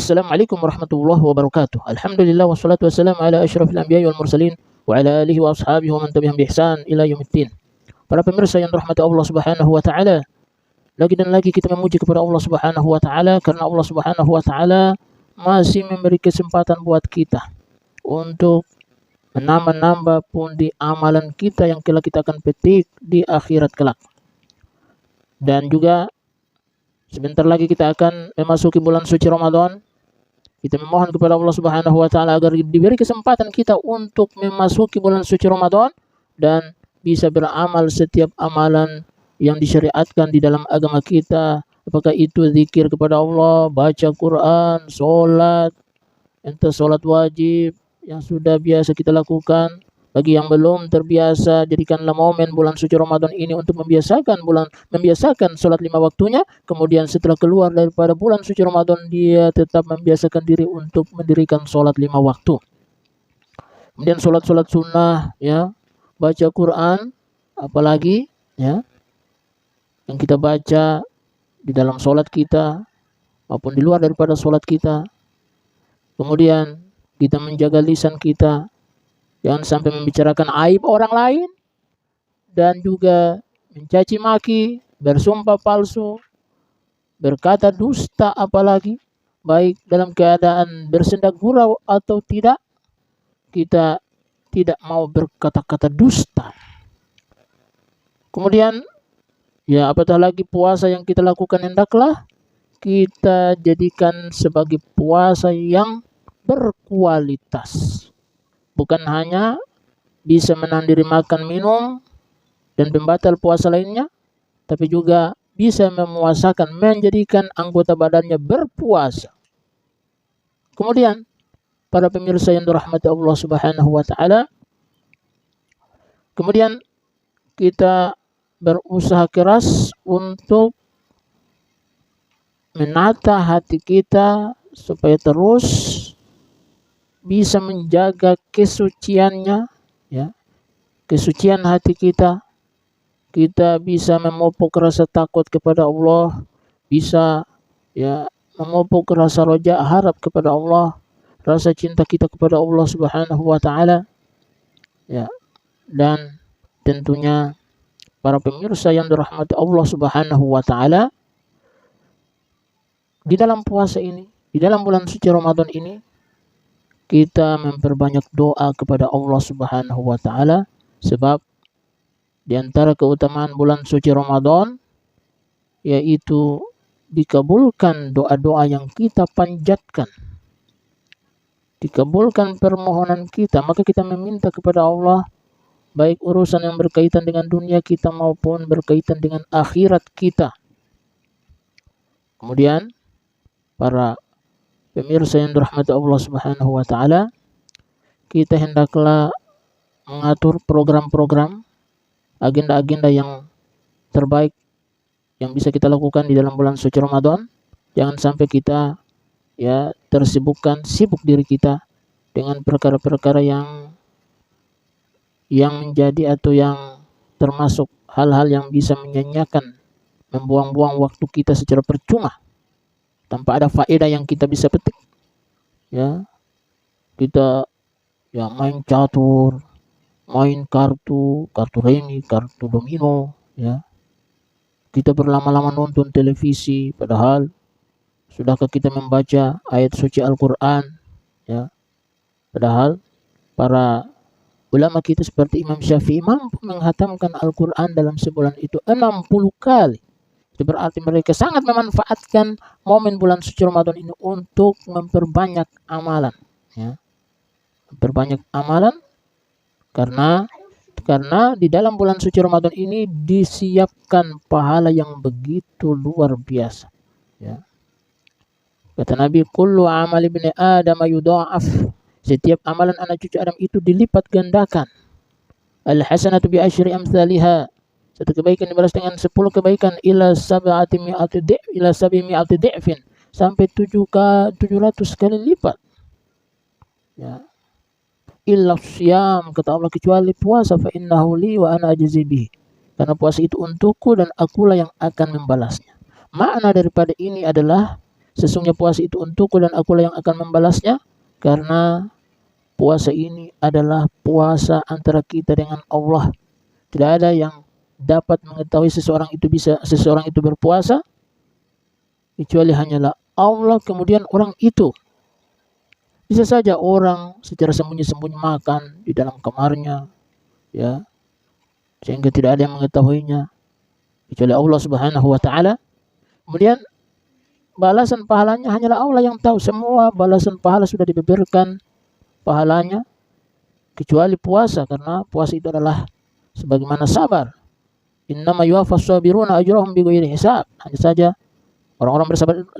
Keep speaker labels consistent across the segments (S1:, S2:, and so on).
S1: Assalamualaikum warahmatullahi wabarakatuh. Alhamdulillah wassalatu wassalamu ala asyrafil anbiya'i wal mursalin wa ala alihi wa ashabihi wa man tabi'ahum bi ihsan ila yaumiddin. Para pemirsa yang dirahmati Allah Subhanahu wa taala, lagi dan lagi kita memuji kepada Allah Subhanahu wa taala karena Allah Subhanahu wa taala masih memberi kesempatan buat kita untuk menambah-nambah pundi amalan kita yang kelak kita akan petik di akhirat kelak. Dan juga sebentar lagi kita akan memasuki bulan suci Ramadan. Kita memohon kepada Allah Subhanahu wa taala agar diberi kesempatan kita untuk memasuki bulan suci Ramadan dan bisa beramal setiap amalan yang disyariatkan di dalam agama kita. Apakah itu zikir kepada Allah, baca Quran, sholat, entah sholat wajib yang sudah biasa kita lakukan. Bagi yang belum terbiasa, jadikanlah momen bulan suci Ramadan ini untuk membiasakan sholat 5 waktunya. Kemudian setelah keluar daripada bulan suci Ramadan, dia tetap membiasakan diri untuk mendirikan sholat 5 waktu. Kemudian sholat sunnah, ya, baca Quran, apalagi ya yang kita baca di dalam sholat kita maupun di luar daripada sholat kita. Kemudian kita menjaga lisan kita, jangan sampai membicarakan aib orang lain dan juga mencaci maki, bersumpah palsu, berkata dusta, apalagi baik dalam keadaan bersendak gurau atau tidak, kita tidak mau berkata-kata dusta. Kemudian ya apatah lagi puasa yang kita lakukan, hendaklah kita jadikan sebagai puasa yang berkualitas. Bukan hanya bisa menahan diri makan, minum, dan pembatal puasa lainnya, tapi juga bisa memuasakan, menjadikan anggota badannya berpuasa. Kemudian, para pemirsa yang dirahmati Allah Subhanahu wa taala, kemudian kita berusaha keras untuk menata hati kita supaya terus bisa menjaga kesuciannya, ya, kesucian hati kita. Kita bisa memupuk rasa takut kepada Allah, bisa ya memupuk rasa roja, harap kepada Allah, rasa cinta kita kepada Allah Subhanahu wa taala. Ya. Dan tentunya para pemirsa yang dirahmati Allah Subhanahu wa taala, di dalam puasa ini, di dalam bulan suci Ramadan ini, kita memperbanyak doa kepada Allah Subhanahu wa taala, sebab di antara keutamaan bulan suci Ramadan yaitu dikabulkan doa-doa yang kita panjatkan, dikabulkan permohonan kita. Maka kita meminta kepada Allah baik urusan yang berkaitan dengan dunia kita maupun berkaitan dengan akhirat kita. Kemudian para pemirsa yang dirahmati Allah Subhanahu wa taala, kita hendaklah mengatur program-program, agenda-agenda yang terbaik yang bisa kita lakukan di dalam bulan suci Ramadan. Jangan sampai kita ya sibuk diri kita dengan perkara-perkara yang menjadi atau yang termasuk hal-hal yang bisa menyanyiakan, membuang-buang waktu kita secara percuma tanpa ada faedah yang kita bisa petik. Ya, kita ya main catur, main kartu remi, kartu domino, ya. Kita berlama-lama nonton televisi, padahal sudahkah kita membaca ayat suci Al-Qur'an, ya. Padahal para ulama kita seperti Imam Syafi'i mampu menghatamkan Al-Qur'an dalam sebulan itu 60 kali. Itu berarti mereka sangat memanfaatkan momen bulan suci Ramadan ini untuk memperbanyak amalan, ya. Memperbanyak amalan karena di dalam bulan suci Ramadan ini disiapkan pahala yang begitu luar biasa, ya. Kata Nabi, kullu amal ibni Adam yudha'af. Setiap amalan anak cucu Adam itu dilipat gandakan. Al hasanatu bi asyri amsalihha. Satu kebaikan dibalas dengan 10 kebaikan ila sab'ati mi'ati di'fin, sampai 700 kali lipat. Ya. Illa syam, kata Allah, kecuali puasa, fa innahu li wa ana ajzi bihi. Karena puasa itu untukku dan akulah yang akan membalasnya. Makna daripada ini adalah sesungguhnya puasa itu untukku dan akulah yang akan membalasnya, karena puasa ini adalah puasa antara kita dengan Allah. Tidak ada yang dapat mengetahui seseorang itu berpuasa kecuali hanyalah Allah, kemudian orang itu. Bisa saja orang secara sembunyi-sembunyi makan di dalam kamarnya, ya, sehingga tidak ada yang mengetahuinya kecuali Allah Subhanahu wa taala. Kemudian balasan pahalanya hanyalah Allah yang tahu. Semua balasan pahala sudah dibeberkan pahalanya kecuali puasa, karena puasa itu adalah sebagaimana sabar. Innama yuwaffas sabiruna ajrahum bighairi hisab. Hanya saja orang-orang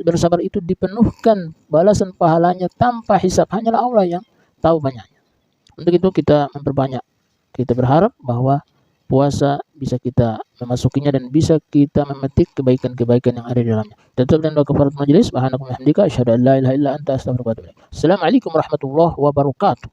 S1: bersabar itu dipenuhkan balasan pahalanya tanpa hisab. Hanyalah Allah yang tahu banyaknya. Untuk itu kita memperbanyak. Kita berharap bahwa puasa bisa kita memasukinya dan bisa kita memetik kebaikan-kebaikan yang ada di dalamnya. Tutup dan doa kafaratul majelis. Subhanakallahumma wa bihamdika asyhadu an la ilaha illa anta astaghfiruka wa atubu ilaik. Assalamualaikum warahmatullahi wabarakatuh.